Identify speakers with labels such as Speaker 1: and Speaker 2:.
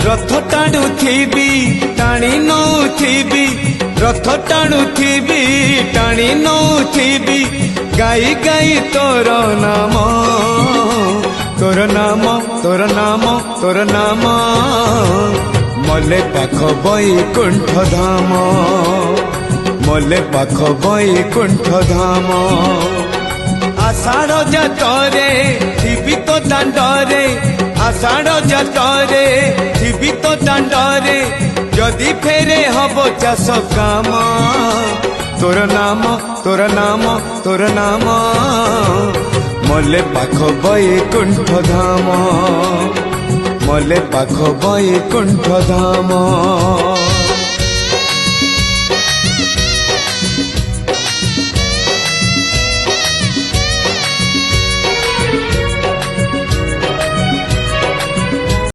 Speaker 1: रथ टाणुथिबी टाणी नौथिबी रथ टाणुथिबी टाणी नौथिबी गाई गाई तोर नाम तोर नाम तोर नाम तोर नाम मले पाख बैकुंठ धाम मले पाख बैकुंठ धाम आषाढ़ जातरे थिबी तो दांडरे आषाढ़ जातरे थिबी तो दांडरे जदि फेरे हब चाष काम तोर नाम तोर नाम तोर नाम मले पाख बैकुंठ धाम मले पाख बैकुंठ धाम।